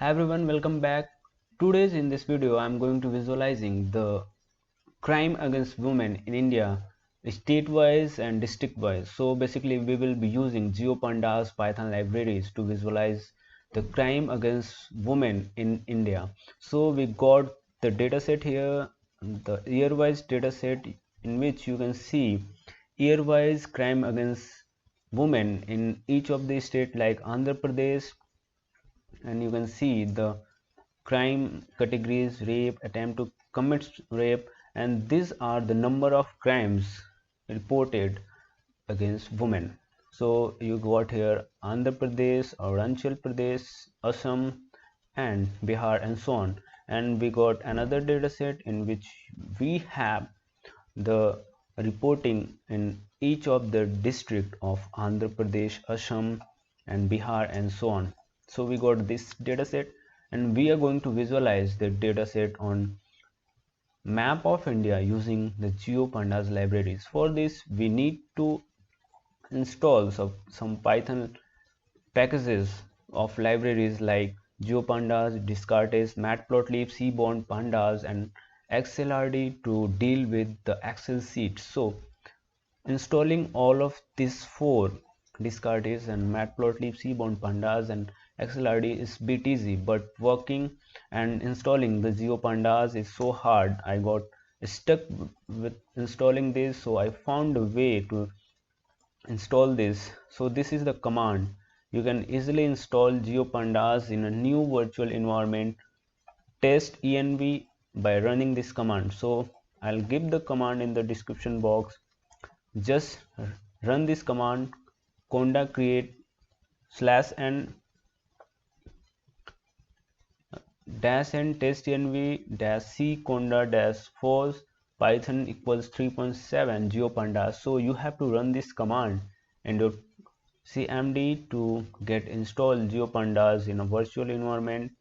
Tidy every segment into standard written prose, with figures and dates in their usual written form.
Hi everyone, welcome back. Today's in this video I'm going to visualizing the crime against women in India state-wise and district-wise. So basically we will be using Geopandas Python libraries to visualize the crime against women in India. So we got the dataset here, the year-wise dataset in which you can see year-wise crime against women in each of the state like Andhra Pradesh, and you can see the crime categories: rape, attempt to commit rape, and these are the number of crimes reported against women. So you got here Andhra Pradesh, Arunachal Pradesh, Assam, and Bihar, and so on. And we got another data set in which we have the reporting in each of the district of Andhra Pradesh, Assam, and Bihar, and so on. So we got this data set, and we are going to visualize the data set on map of India using the Geopandas libraries. For this we need to install some Python packages of libraries like Geopandas, Descartes, Matplotlib, Seaborn, Pandas, and XLRD to deal with the Excel sheet. So installing all of these four, Descartes and Matplotlib, Seaborn, Pandas, and XLRD, is bit easy, but working and installing the Geopandas is so hard. I got stuck with installing this, so I found a way to install this. So this is the command. You can easily install Geopandas in a new virtual environment, test env, by running this command. So I'll give the command in the description box. Just run this command: conda create /n -n test env -c conda -false python equals 3.7 Geopandas. So you have to run this command in your cmd to get installed Geopandas in a virtual environment,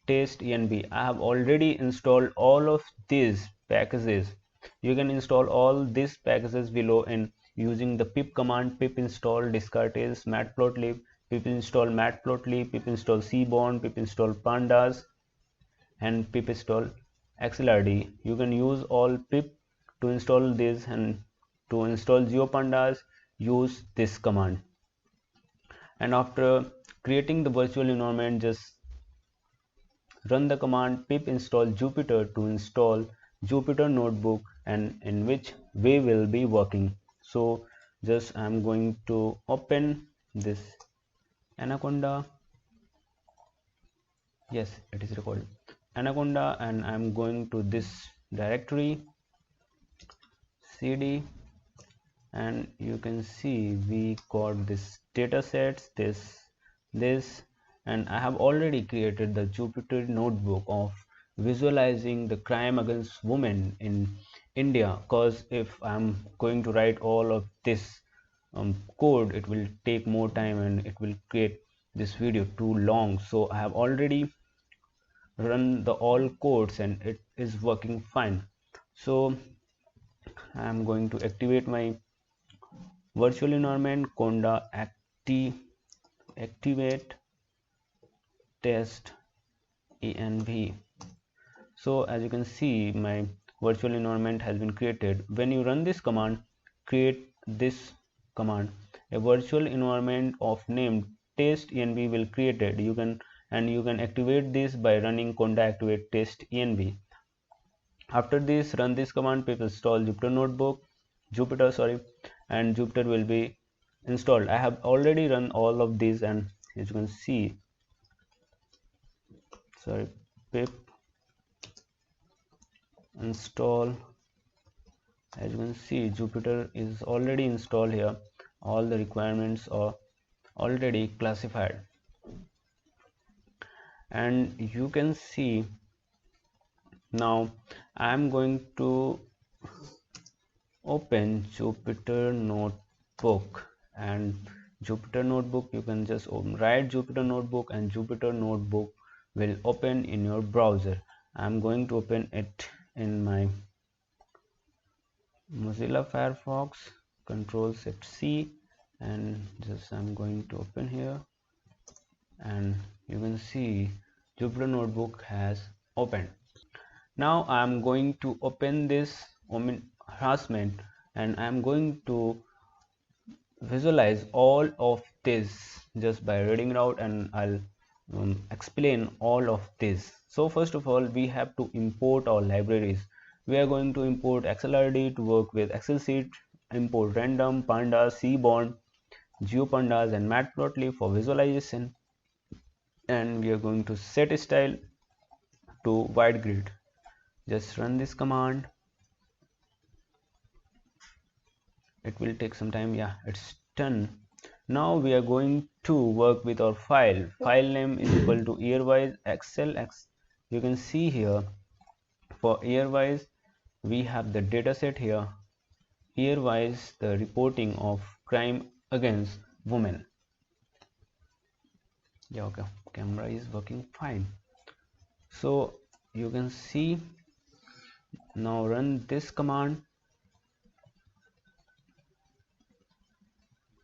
test env. I have already installed all of these packages. You can install all these packages below in using the pip command: pip install Descartes, Matplotlib, pip install Matplotlib, pip install Seaborn, pip install Pandas, and pip install XLRD. You can use all pip to install this, and to install Geopandas use this command. And after creating the virtual environment, just run the command pip install Jupyter to install Jupyter notebook, and in which we will be working. So just I'm going to open this Anaconda. Yes, it is recorded. Anaconda, and I'm going to this directory cd, and you can see we got this data sets, this, and I have already created the Jupyter notebook of visualizing the crime against women in India, because if I'm going to write all of this code, it will take more time and it will create this video too long. So I have already run the all codes and it is working fine. So I am going to activate my virtual environment, conda activate test env. So as you can see, my virtual environment has been created. When you run this command, create this command, a virtual environment of name test env will created. You can activate this by running conda activate test env. After this, run this command pip install Jupyter, and Jupyter will be installed. I have already run all of these, and as you can see, pip install. As you can see, Jupyter is already installed here. All the requirements are already classified, and you can see now I am going to open Jupyter notebook. And Jupyter notebook, you can just write Jupyter notebook, and Jupyter notebook will open in your browser. I'm going to open it in my Mozilla Firefox, Control Shift C, and just I'm going to open here, and you can see Jupyter Notebook has opened. Now I am going to open this harassment, and I am going to visualize all of this just by reading it out, and I'll explain all of this. So first of all, we have to import our libraries. We are going to import XLRD to work with Excel sheet, import random, pandas, seaborn, Geopandas and matplotlib for visualization, and we are going to set style to wide grid. Just run this command. It will take some time. Yeah, it's done. Now we are going to work with our file. File name is equal to yearwise xlx. You can see here for yearwise we have the dataset here. Yearwise the reporting of crime against women. Yeah, okay, camera is working fine. So you can see, now run this command.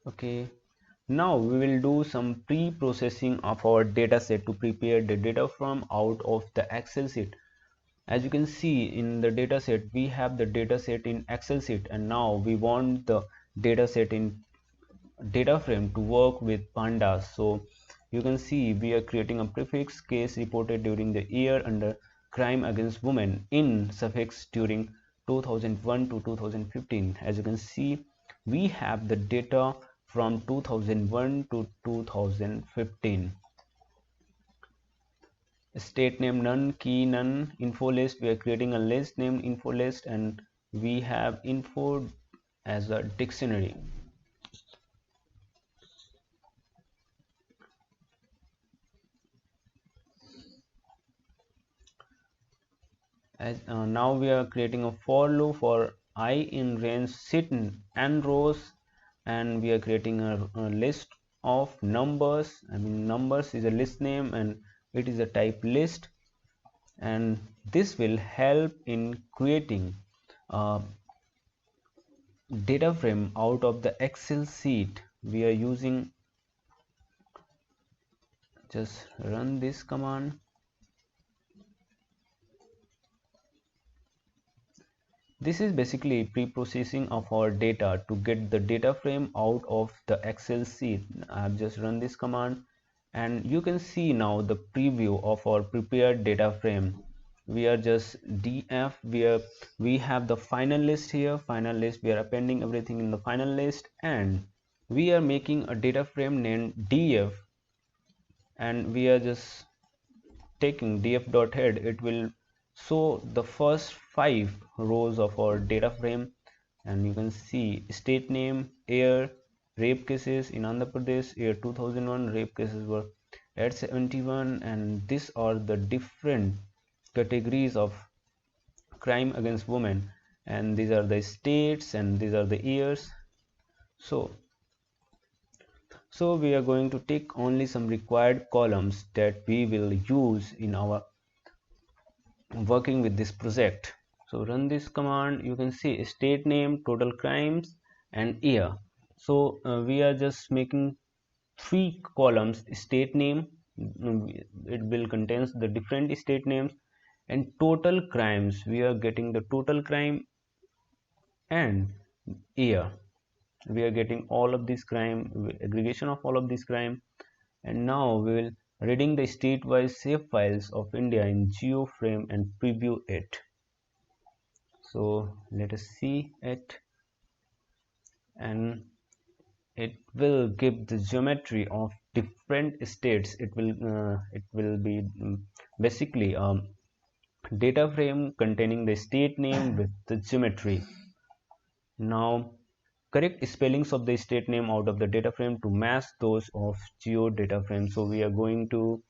Okay, now we will do some pre-processing of our dataset to prepare the data from out of the Excel sheet. As you can see in the dataset, we have the dataset in Excel sheet, and now we want the dataset in data frame to work with pandas. So you can see we are creating a prefix case reported during the year under crime against women in suffix during 2001 to 2015. As you can see, we have the data from 2001 to 2015. State name none, key none, info list. We are creating a list named info list, and we have info as a dictionary. As now we are creating a for loop for I in range sit n rows, and we are creating a list of numbers. I mean, numbers is a list name and it is a type list, and this will help in creating a data frame out of the Excel sheet. We are using, just run this command. This is basically pre-processing of our data to get the data frame out of the Excel sheet. I have just run this command, and you can see now the preview of our prepared data frame. We are just df, where we have the final list here. Final list, we are appending everything in the final list, and we are making a data frame named df, and we are just taking df.head. It will show the first 5 rows of our data frame, and you can see state name, year, rape cases in Andhra Pradesh, year 2001, rape cases were at 71, and these are the different categories of crime against women, and these are the states and these are the years. So we are going to take only some required columns that we will use in our working with this project. So run this command. You can see state name, total crimes, and year. So we are just making 3 columns. State name, it will contains the different state names, and total crimes, we are getting the total crime, and year, we are getting all of this crime, aggregation of all of this crime. And now we will reading the state-wise save files of India in GeoFrame and preview it. So let us see it, and it will give the geometry of different states. It will be basically data frame containing the state name with the geometry. Now correct spellings of the state name out of the data frame to match those of geo data frame. So we are going to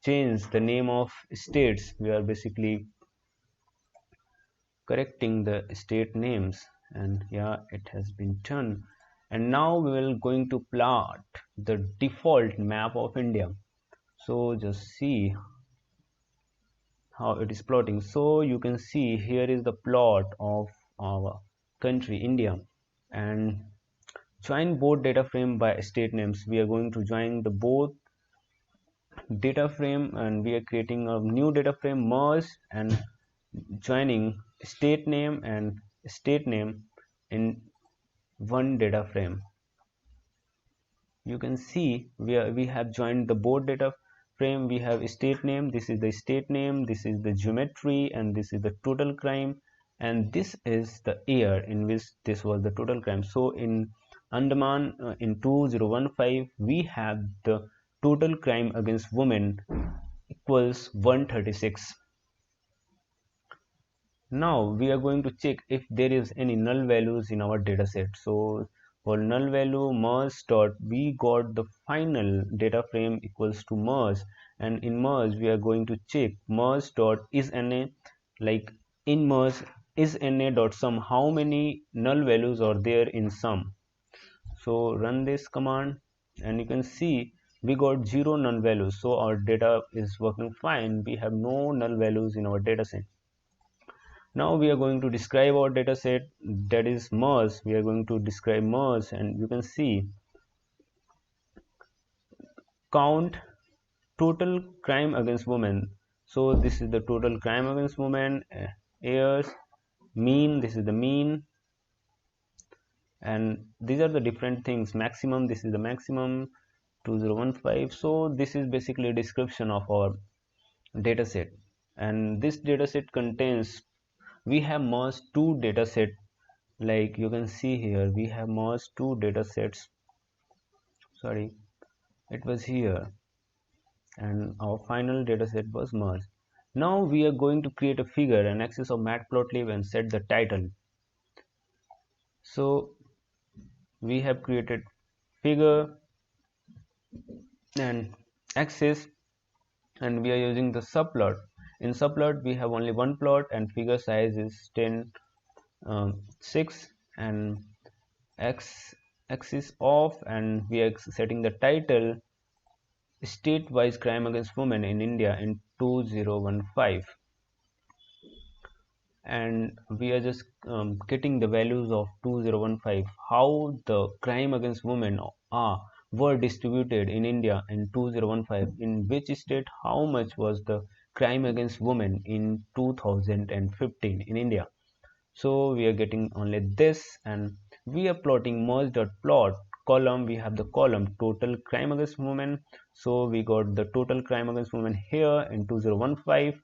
change the name of states. We are basically correcting the state names, and yeah, it has been done. And now we will going to plot the default map of India. So just see how it is plotting. So you can see here is the plot of our country India, and join both data frame by state names. We are going to join the both data frame, and we are creating a new data frame, merge and joining state name and state name in one data frame. You can see we have joined the both data frame. We have state name, this is the state name, this is the geometry, and this is the total crime, and this is the year in which this was the total crime. So in Andaman, in 2015, we have the total crime against women equals 136. Now we are going to check if there is any null values in our data set. So for null value merge dot, we got the final data frame equals to merge, and in merge we are going to check merge dot is na, like in merge is na dot sum, how many null values are there in sum. So run this command and you can see we got 0 null values, so our data is working fine. We have no null values in our data set. Now we are going to describe our data set, that is merge. We are going to describe merge, and you can see count total crime against women. So this is the total crime against women, years, mean, this is the mean, and these are the different things. Maximum, this is the maximum, 2015. So this is basically a description of our data set, and this data set contains, we have merged two data set, like you can see here we have merged two data sets. Sorry, it was here, and our final data set was merged. Now we are going to create a figure and access of matplotlib and set the title. So we have created figure and axis, and we are using the subplot. In subplot we have only one plot, and figure size is 10 6, and axis off, and we are setting the title state-wise crime against women in India in 2015, and we are just getting the values of 2015, how the crime against women were distributed in India in 2015, in which state how much was the crime against women in 2015 in India. So we are getting only this, and we are plotting merge.plot column. We have the column total crime against women, so we got the total crime against women here in 2015,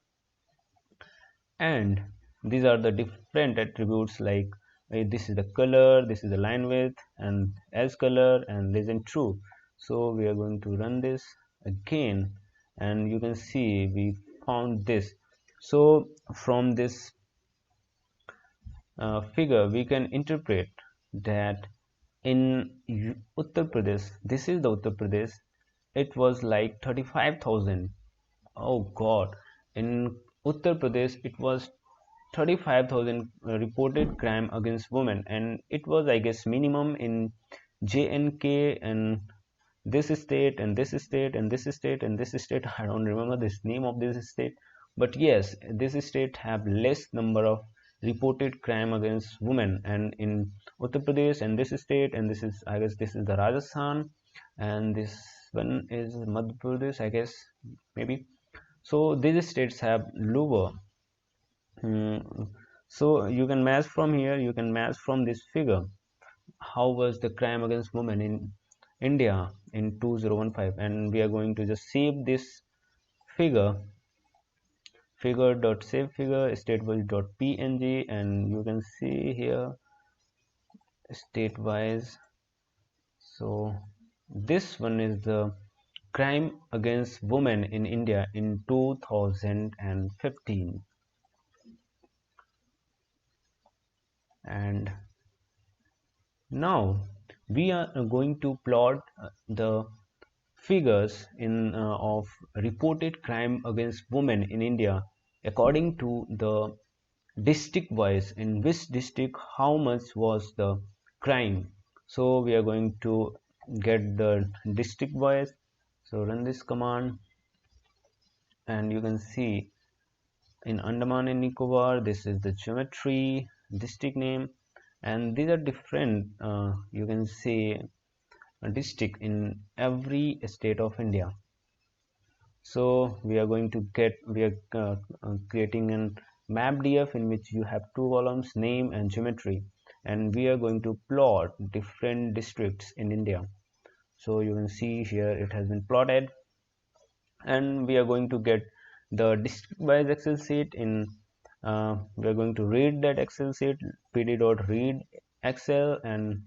and these are the different attributes, like this is the color, this is the line width, and as color, and legend true. So we are going to run this again, and you can see we found this. So from this figure we can interpret that in Uttar Pradesh, this is the Uttar Pradesh, it was like 35,000. Oh god, in Uttar Pradesh it was 35,000 reported crime against women, and it was, I guess, minimum in JNK and this state and this state and this state and this state. I don't remember this name of this state, but yes, this state have less number of reported crime against women, and in Uttar Pradesh and this state, and this is, I guess, this is the Rajasthan, and this one is Madhya Pradesh, I guess, maybe. So these states have lower. So you can match from here, you can match from this figure how was the crime against women in India in 2015, and we are going to just save this figure, figure.save figure statewise.png, and you can see here state-wise. So this one is the crime against women in India in 2015, and now we are going to plot the figures in of reported crime against women in India according to the district wise, in which district how much was the crime. So we are going to get the district wise. So run this command, and you can see in Andaman and Nicobar this is the geometry district name, and these are different, you can see a district in every state of India. So we are creating an map.df in which you have two columns, name and geometry, and we are going to plot different districts in India. So you can see here it has been plotted, and we are going to get the district wise Excel sheet in we are going to read that Excel sheet, pd.read Excel, and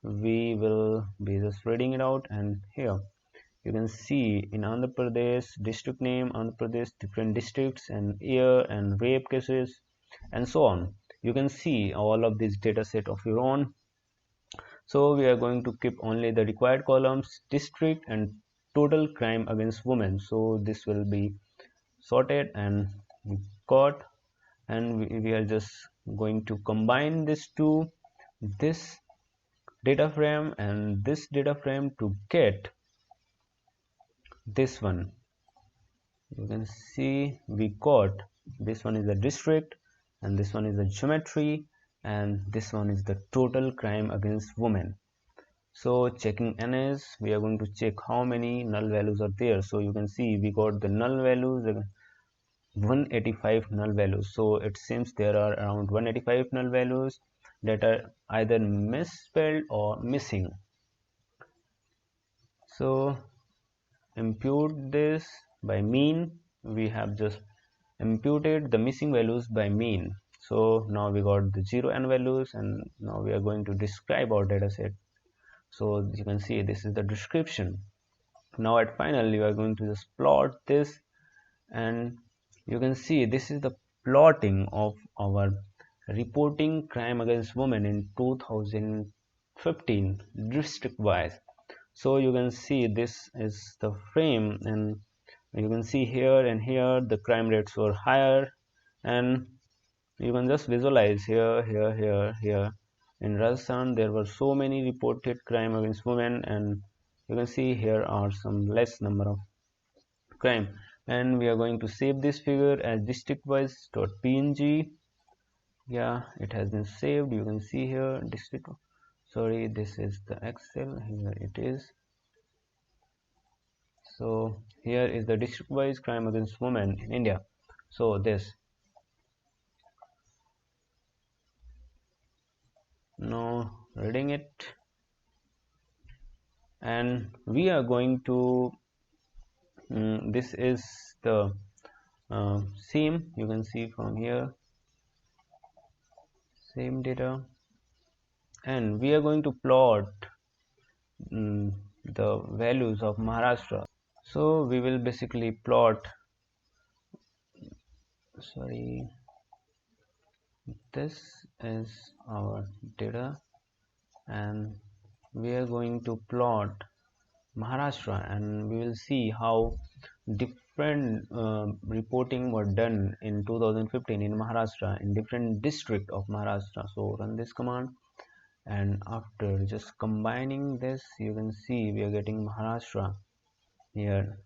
we will be just reading it out. And here you can see in Andhra Pradesh, district name Andhra Pradesh, different districts and year and rape cases and so on. You can see all of this data set of your own. So we are going to keep only the required columns, district and total crime against women. So this will be sorted and got, and we are just going to combine this to this data frame and this data frame to get this one. You can see we got this one is the district, and this one is the geometry, and this one is the total crime against women. So checking NS, we are going to check how many null values are there. So you can see we got the null values, 185 null values. So it seems there are around 185 null values that are either misspelled or missing. So impute this by mean. We have just imputed the missing values by mean. So now we got the 0 n values, and now we are going to describe our data set. So you can see this is the description. Now at final we are going to just plot this, and you can see this is the plotting of our reporting crime against women in 2015 district wise. So you can see this is the frame, and you can see here and here the crime rates were higher, and you can just visualize here in Rajasthan there were so many reported crime against women, and you can see here are some less number of crime. And we are going to save this figure as districtwise.png. Yeah, it has been saved. You can see here district, sorry, this is the Excel, here it is. So here is the district wise crime against women in India. So this, now reading it, and we are going to this is the same, you can see from here same data, and we are going to plot the values of Maharashtra. So we will basically plot, sorry, this is our data, and we are going to plot Maharashtra, and we will see how different reporting were done in 2015 in Maharashtra, in different district of Maharashtra. So run this command, and after just combining this, you can see we are getting Maharashtra here,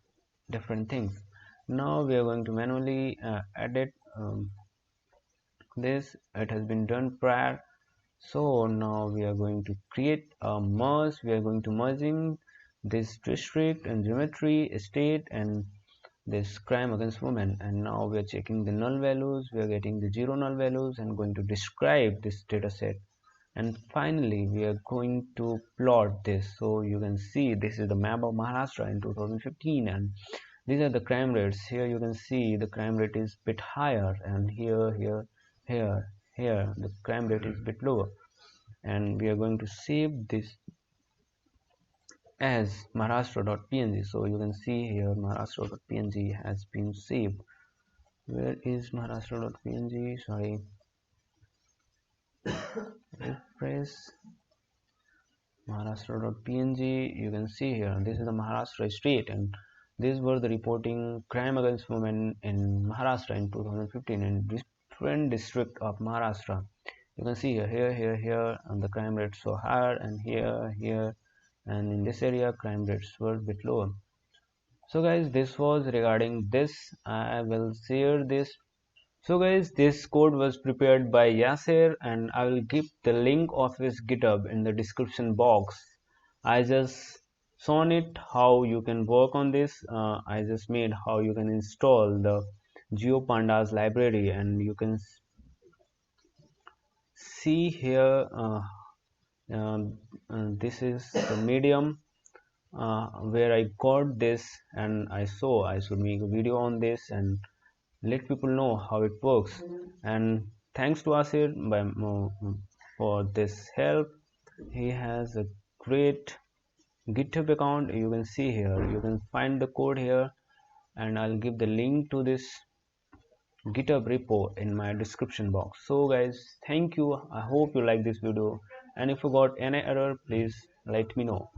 different things. Now we are going to manually edit this. It has been done prior. So now we are going to create a merge. We are going to merging this district and geometry, state, and this crime against women. And now we are checking the null values. We are getting the 0 null values and going to describe this data set. And finally we are going to plot this. So you can see this is the map of Maharashtra in 2015, and these are the crime rates. Here you can see the crime rate is bit higher, and here the crime rate is bit lower. And we are going to save this as maharashtra.png. So you can see here maharashtra.png has been saved. Where is maharashtra.png? Sorry, refresh maharashtra.png. You can see here this is the Maharashtra state, and these were the reporting crime against women in Maharashtra in 2015 in different district of Maharashtra. You can see here and the crime rates were higher, and here and in this area crime rates were a bit lower. So guys, this was regarding this. I will share this. So guys, this code was prepared by Yaser, and I will give the link of his GitHub in the description box. I just shown it how you can work on this. I just made how you can install the Geopandas library, and you can see here this is the medium where I got this, and I should make a video on this and let people know how it works. And thanks to Asir for this help. He has a great GitHub account. You can see here, you can find the code here, and I'll give the link to this GitHub repo in my description box. So guys, thank you. I hope you like this video, and if you got any error, please let me know.